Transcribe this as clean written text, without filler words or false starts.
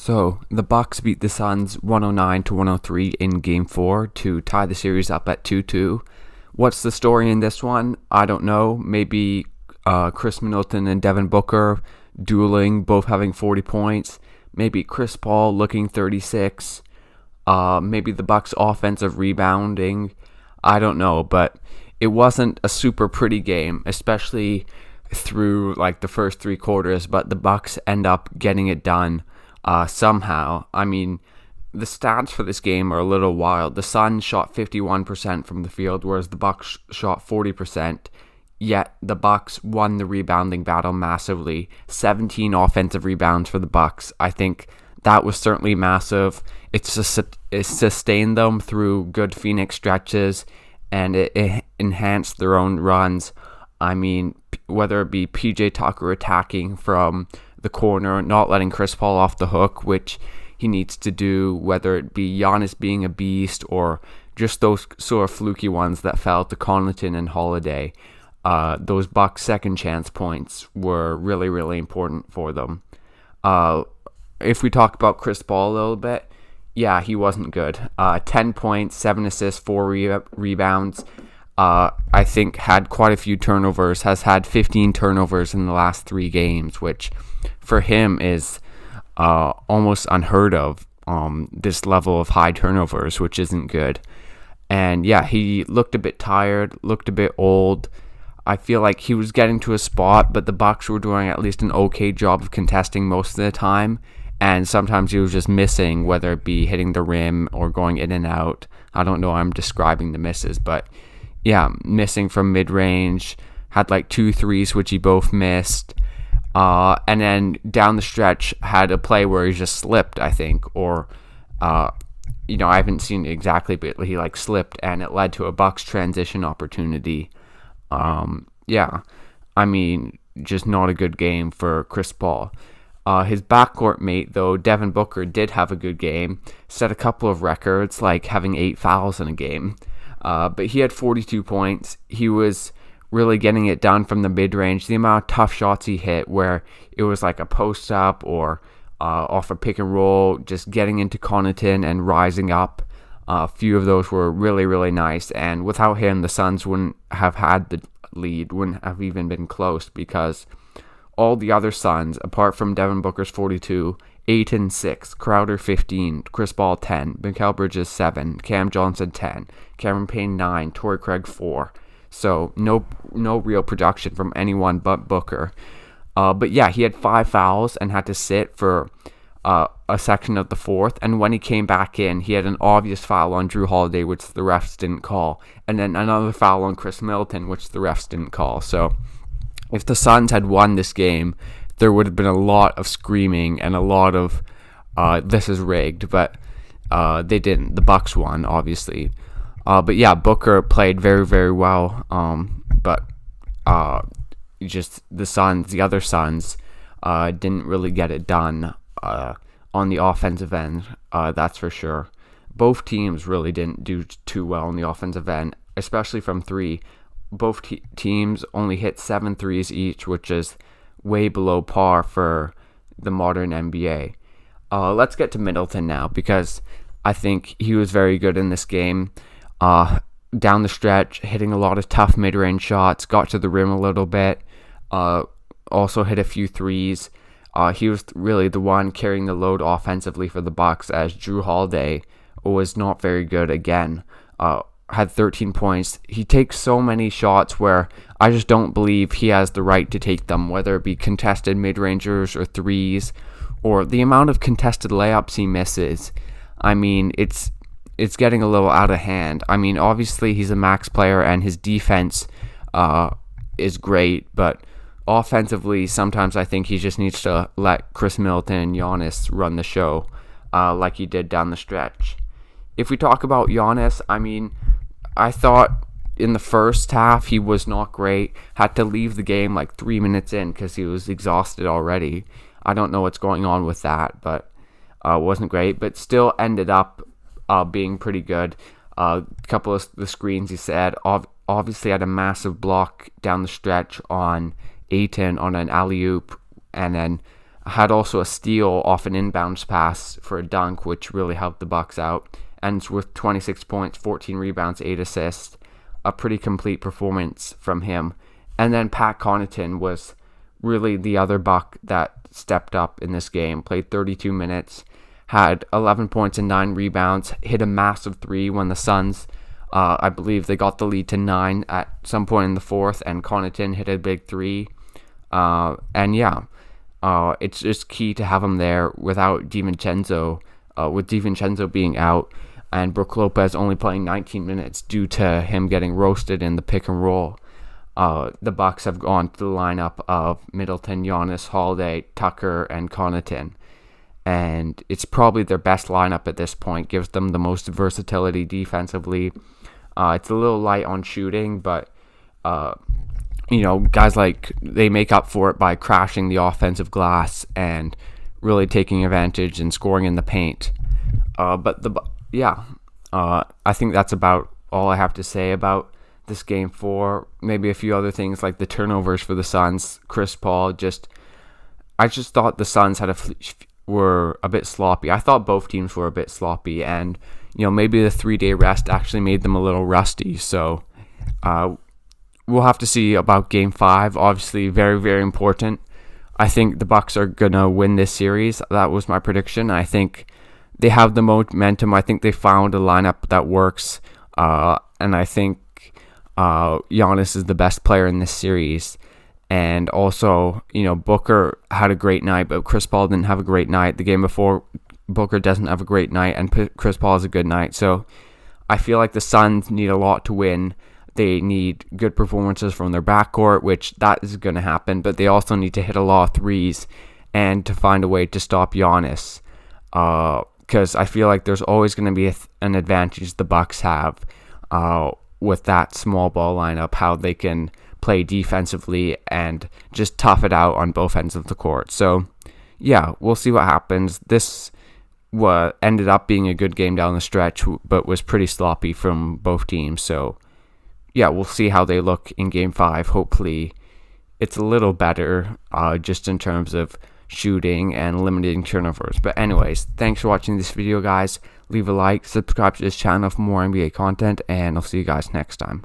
So the Bucks beat the Suns 109-103 in Game 4 to tie the series up at 2-2. What's the story in this one? I don't know. Maybe Khris Middleton and Devin Booker dueling, both having 40 points. Maybe Chris Paul looking 36. Maybe the Bucks offensive rebounding. I don't know, but it wasn't a super pretty game, especially through like the first three quarters, but the Bucks end up getting it done somehow. I mean, the stats for this game are a little wild. The Suns shot 51% from the field, whereas the Bucks shot 40%. Yet the Bucks won the rebounding battle massively. 17 offensive rebounds for the Bucks. I think that was certainly massive. It sustained them through good Phoenix stretches, and it enhanced their own runs. I mean, whether it be PJ Tucker attacking from the corner, not letting Chris Paul off the hook, which he needs to do, whether it be Giannis being a beast or just those sort of fluky ones that fell to Connaughton and Holiday. Those Bucks second chance points were really, really important for them. If we talk about Chris Paul a little bit, yeah, he wasn't good. 10 points, 7 assists, 4 rebounds. I think had quite a few turnovers, has had 15 turnovers in the last 3 games, which for him is almost unheard of, this level of high turnovers, which isn't good. And yeah, he looked a bit tired, looked a bit old. I feel like he was getting to a spot, but the Bucks were doing at least an okay job of contesting most of the time. And sometimes he was just missing, whether it be hitting the rim or going in and out. I don't know how I'm describing the misses, but yeah, missing from mid-range. Had like 2 threes, which he both missed. And then down the stretch, had a play where he just slipped, I think. Or, I haven't seen it exactly, but he like slipped, and it led to a Bucks transition opportunity. Yeah, I mean, just not a good game for Chris Paul. His backcourt mate, though, Devin Booker, did have a good game. Set a couple of records, like having 8 fouls in a game. But he had 42 points. He was really getting it done from the mid-range. The amount of tough shots he hit, where it was like a post-up or off a pick and roll, just getting into Connaughton and rising up. A few of those were really, really nice. And without him, the Suns wouldn't have had the lead, wouldn't have even been close, because all the other Suns, apart from Devin Booker's 42, Ayton 6, Crowder 15, Chris Paul 10, Mikal Bridges 7, Cam Johnson 10, Cameron Payne 9, Torrey Craig 4. So no real production from anyone but Booker. But yeah, he had 5 fouls and had to sit for a section of the fourth. And when he came back in, he had an obvious foul on Jrue Holiday, which the refs didn't call. And then another foul on Khris Middleton, which the refs didn't call. So if the Suns had won this game, there would have been a lot of screaming and a lot of this is rigged, but they didn't. The Bucks won, obviously. But yeah, Booker played very, very well. But just the other Suns, didn't really get it done on the offensive end. That's for sure. Both teams really didn't do too well on the offensive end, especially from 3. Both teams only hit 7 threes each, which is way below par for the modern NBA. Let's get to Middleton now, because I think he was very good in this game. Down the stretch, hitting a lot of tough mid-range shots, got to the rim a little bit, also hit a few threes. He was really the one carrying the load offensively for the Bucks, as Jrue Holiday was not very good again. Had 13 points. He takes so many shots where I just don't believe he has the right to take them, whether it be contested mid-rangers or threes, or the amount of contested layups he misses. I mean, it's getting a little out of hand. I mean, obviously he's a max player and his defense is great, but offensively, sometimes I think he just needs to let Khris Middleton and Giannis run the show, like he did down the stretch. If we talk about Giannis, I mean, I thought in the first half he was not great. Had to leave the game like 3 minutes in because he was exhausted already. I don't know what's going on with that, but wasn't great. But still ended up being pretty good. A couple of the screens he said. Obviously had a massive block down the stretch on Ayton on an alley-oop, and then had also a steal off an inbounds pass for a dunk, which really helped the Bucks out. Ends with 26 points, 14 rebounds, 8 assists. A pretty complete performance from him. And then Pat Connaughton was really the other Buck that stepped up in this game. Played 32 minutes, had 11 points and 9 rebounds, hit a massive three when the Suns, I believe they got the lead to 9 at some point in the fourth, and Connaughton hit a big three. It's just key to have him there without DiVincenzo, with DiVincenzo being out, and Brook Lopez only playing 19 minutes due to him getting roasted in the pick and roll. The Bucks have gone to the lineup of Middleton, Giannis, Holiday, Tucker, and Connaughton. And it's probably their best lineup at this point. Gives them the most versatility defensively. It's a little light on shooting, but guys they make up for it by crashing the offensive glass and really taking advantage and scoring in the paint. I think that's about all I have to say about this game 4. Maybe a few other things like the turnovers for the Suns. Chris Paul I just thought the Suns were a bit sloppy. I thought both teams were a bit sloppy, and maybe the 3-day rest actually made them a little rusty. So we'll have to see about game 5. Obviously, very, very important. I think the Bucks are gonna win this series. That was my prediction. I think they have the momentum. I think they found a lineup that works, and I think Giannis is the best player in this series. And also, Booker had a great night, but Chris Paul didn't have a great night. The game before, Booker doesn't have a great night, and Chris Paul has a good night. So I feel like the Suns need a lot to win. They need good performances from their backcourt, which that is going to happen, but they also need to hit a lot of threes and to find a way to stop Giannis. Because I feel like there's always going to be an advantage the Bucks have with that small ball lineup, how they can play defensively and just tough it out on both ends of the court. So, yeah, we'll see what happens. This ended up being a good game down the stretch, but was pretty sloppy from both teams. So, yeah, we'll see how they look in Game 5. Hopefully, it's a little better just in terms of shooting and limiting turnovers. But anyways, thanks for watching this video, guys. Leave a like, subscribe to this channel for more NBA content, and I'll see you guys next time.